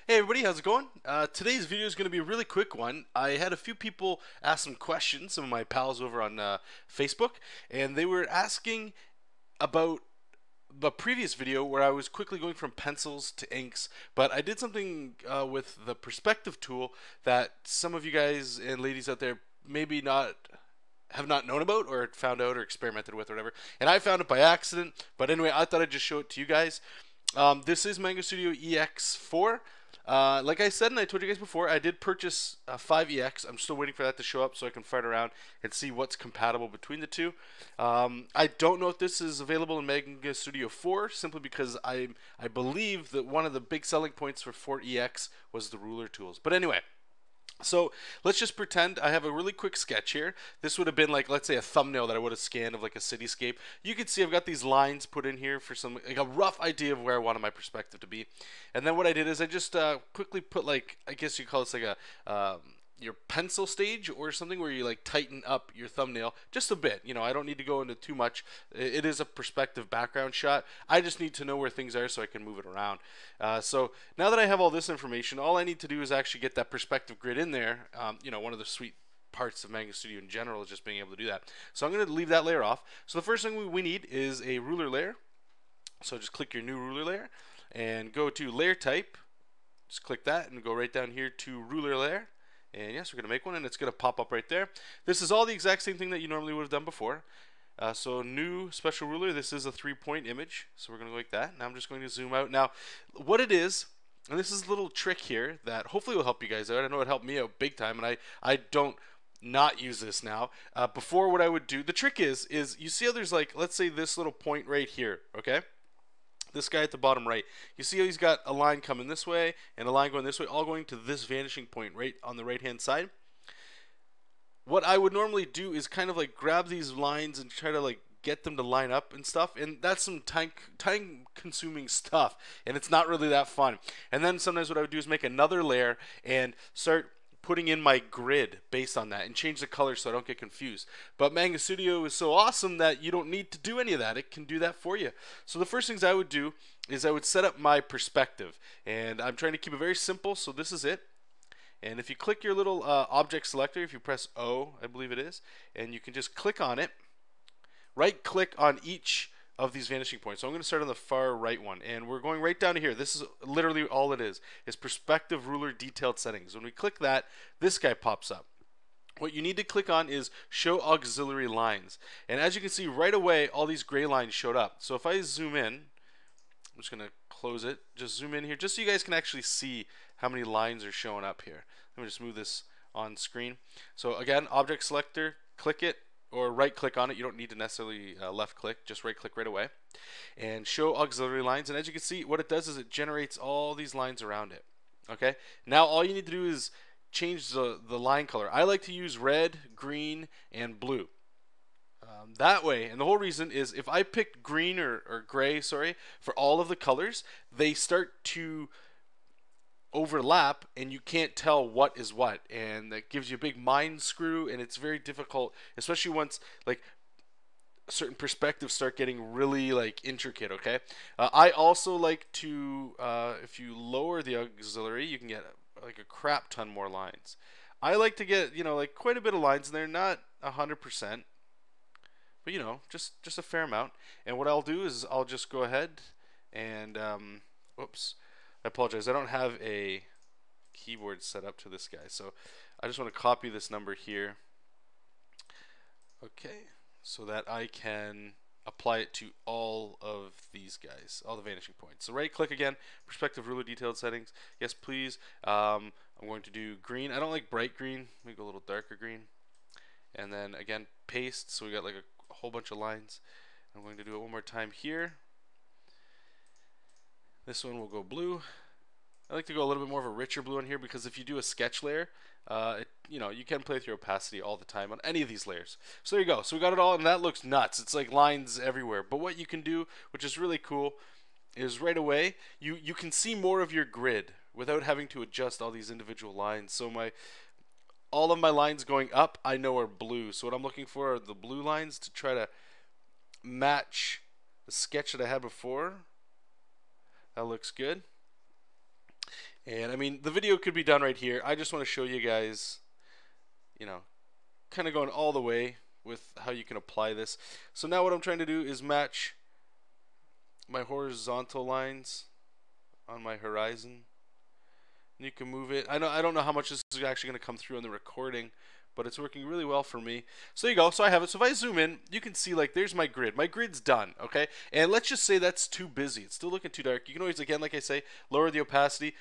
Hey everybody, how's it going? Today's video is going to be a really quick one. I had a few people ask some questions, some of my pals over on Facebook, and they were asking about the previous video where I was quickly going from pencils to inks, but I did something with the perspective tool that some of you guys and ladies out there maybe not have not known about or found out or experimented with or whatever. And I found it by accident, but anyway, I thought I'd just show it to you guys. This is Manga Studio EX4. Like I said, and I told you guys before, I did purchase 5EX. I'm still waiting for that to show up so I can fart around and see what's compatible between the two. I don't know if this is available in Manga Studio 4, simply because I believe that one of the big selling points for 4EX was the ruler tools. But anyway, so let's just pretend I have a really quick sketch here. This would have been like, let's say, a thumbnail that I would have scanned of like a cityscape. You can see I've got these lines put in here for some like a rough idea of where I wanted my perspective to be. And then what I did is I just quickly put, like, I guess you call this like a your pencil stage or something, where you like tighten up your thumbnail just a bit. I don't need to go into too much. It is a perspective background shot. I just need to know where things are so I can move it around. So now that I have all this information, all I need to do is actually get that perspective grid in there. One of the sweet parts of Manga Studio in general is just being able to do that. So I'm going to leave that layer off. So the first thing we need is a ruler layer. So just click your new ruler layer and go to layer type. Just click that and go right down here to ruler layer. And yes, we're going to make one, and it's going to pop up right there. This is all the exact same thing that you normally would have done before. So new special ruler, this is a 3-point image. So we're going to go like that. Now I'm just going to zoom out. Now, what it is, and this is a little trick here that hopefully will help you guys out. I know it helped me out big time, and I don't not use this now. Before, what I would do, the trick is you see how there's, like, let's say this little point right here, okay? This guy at the bottom right. You see how he's got a line coming this way and a line going this way, all going to this vanishing point right on the right hand side. What I would normally do is kind of like grab these lines and try to like get them to line up and stuff, and that's some time consuming stuff, and it's not really that fun. And then sometimes what I would do is make another layer and start putting in my grid based on that and change the color so I don't get confused. But Manga Studio is so awesome that you don't need to do any of that. It can do that for you. So the first things I would do is I would set up my perspective, and I'm trying to keep it very simple, so this is it. And if you click your little object selector, if you press O, I believe it is, and you can just click on it, right click on each of these vanishing points. So I'm going to start on the far right one, and we're going right down to here. This is literally all it is perspective ruler detailed settings. When we click that, this guy pops up. What you need to click on is show auxiliary lines, and as you can see right away, all these gray lines showed up. So if I zoom in, I'm just going to close it, just zoom in here just so you guys can actually see how many lines are showing up here. Let me just move this on screen. So again, object selector, click it, or right click on it. You don't need to necessarily left click, just right click right away, and show auxiliary lines. And as you can see, what it does is it generates all these lines around it. Okay, now all you need to do is change the line color. I like to use red, green, and blue. That way, and the whole reason is if I picked green or gray, sorry, for all of the colors, they start to overlap and you can't tell what is what, and that gives you a big mind screw, and it's very difficult, especially once like certain perspectives start getting really like intricate. Okay, I also like to if you lower the auxiliary, you can get like a crap ton more lines. I like to get like quite a bit of lines in there, not 100%, but just a fair amount. And what I'll do is I'll just go ahead and whoops, I apologize, I don't have a keyboard set up to this guy, so I just want to copy this number here, okay, so that I can apply it to all of these guys, all the vanishing points. So right click again, perspective ruler detailed settings, yes please. I'm going to do green. I don't like bright green, let me go a little darker green, and then again paste, so we got like a whole bunch of lines. I'm going to do it one more time here. This one will go blue. I like to go a little bit more of a richer blue on here, because if you do a sketch layer, you can play with your opacity all the time on any of these layers. So there you go. So we got it all, and that looks nuts. It's like lines everywhere. But what you can do, which is really cool, is right away you can see more of your grid without having to adjust all these individual lines. So all of my lines going up, I know, are blue. So what I'm looking for are the blue lines to try to match the sketch that I had before. That looks good. And I mean, the video could be done right here. I just want to show you guys, you know, kind of going all the way with how you can apply this. So now what I'm trying to do is match my horizontal lines on my horizon. And you can move it. I don't know how much this is actually going to come through on the recording, but it's working really well for me. So there you go. So I have it. So if I zoom in, you can see like there's my grid. My grid's done, okay? And let's just say that's too busy. It's still looking too dark. You can always, again, like I say, lower the opacity,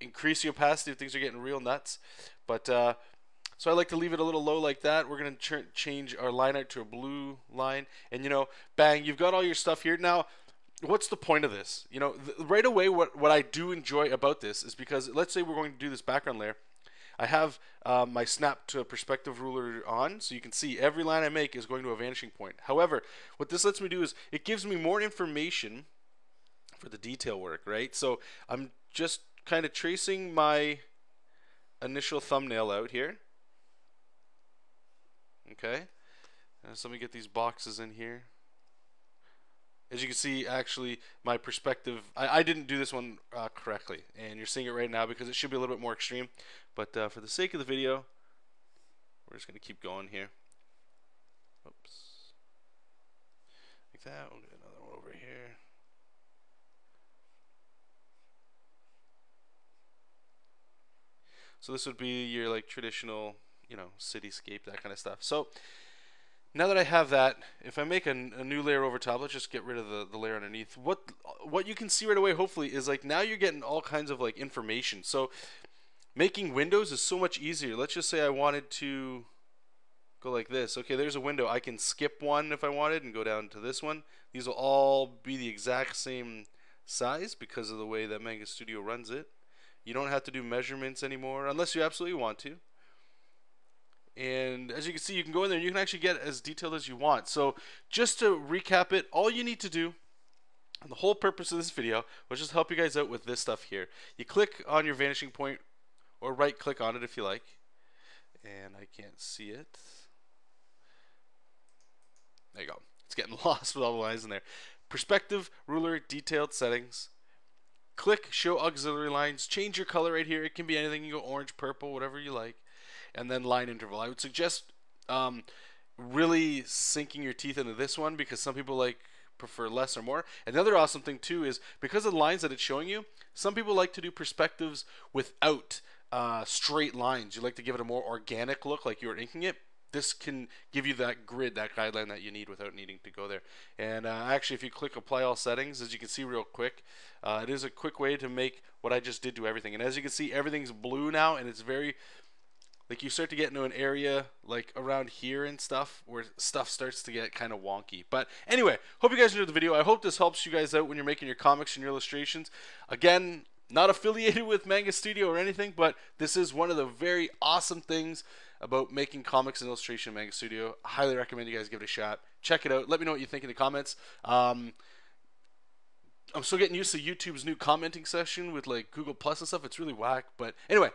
increase the opacity if things are getting real nuts. But so I like to leave it a little low like that. We're going to change our line art to a blue line. And, you know, bang, you've got all your stuff here. Now, what's the point of this? You know, right away, what I do enjoy about this is because, let's say we're going to do this background layer. I have my snap to a perspective ruler on, so you can see every line I make is going to a vanishing point. However, what this lets me do is it gives me more information for the detail work, right? So I'm just kind of tracing my initial thumbnail out here. Okay, so let me get these boxes in here. As you can see, actually, my perspective, I didn't do this one correctly, and you're seeing it right now because it should be a little bit more extreme. But for the sake of the video, we're just going to keep going here. Oops. Like that. We'll get another one over here. So this would be your like traditional, you know, cityscape, that kind of stuff. So now that I have that, if I make a new layer over top, let's just get rid of the layer underneath. What you can see right away, hopefully, is like now you're getting all kinds of like information. So making windows is so much easier. Let's just say I wanted to go like this. Okay, there's a window. I can skip one if I wanted and go down to this one. These will all be the exact same size because of the way that Manga Studio runs it. You don't have to do measurements anymore unless you absolutely want to. And as you can see, you can go in there and you can actually get as detailed as you want. So just to recap it, all you need to do, and the whole purpose of this video, was just help you guys out with this stuff here. You click on your vanishing point, or right click on it if you like. And I can't see it. There you go. It's getting lost with all the lines in there. Perspective, ruler, detailed settings. Click show auxiliary lines. Change your color right here. It can be anything. You go orange, purple, whatever you like. And then line interval. I would suggest really sinking your teeth into this one because some people like prefer less or more. And the other awesome thing too is because of the lines that it's showing you, some people like to do perspectives without straight lines. You like to give it a more organic look, like you were inking it. This can give you that grid, that guideline that you need without needing to go there. And actually, if you click apply all settings, as you can see real quick, it is a quick way to make what I just did to everything. And as you can see, everything's blue now, and it's very, like, you start to get into an area like around here and stuff where stuff starts to get kind of wonky. But anyway, hope you guys enjoyed the video. I hope this helps you guys out when you're making your comics and your illustrations. Again, not affiliated with Manga Studio or anything, but this is one of the very awesome things about making comics and illustration in Manga Studio. I highly recommend you guys give it a shot. Check it out. Let me know what you think in the comments. I'm still getting used to YouTube's new commenting session with like Google Plus and stuff. It's really whack. But anyway,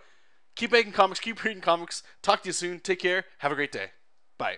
keep making comics, keep reading comics. Talk to you soon. Take care. Have a great day. Bye.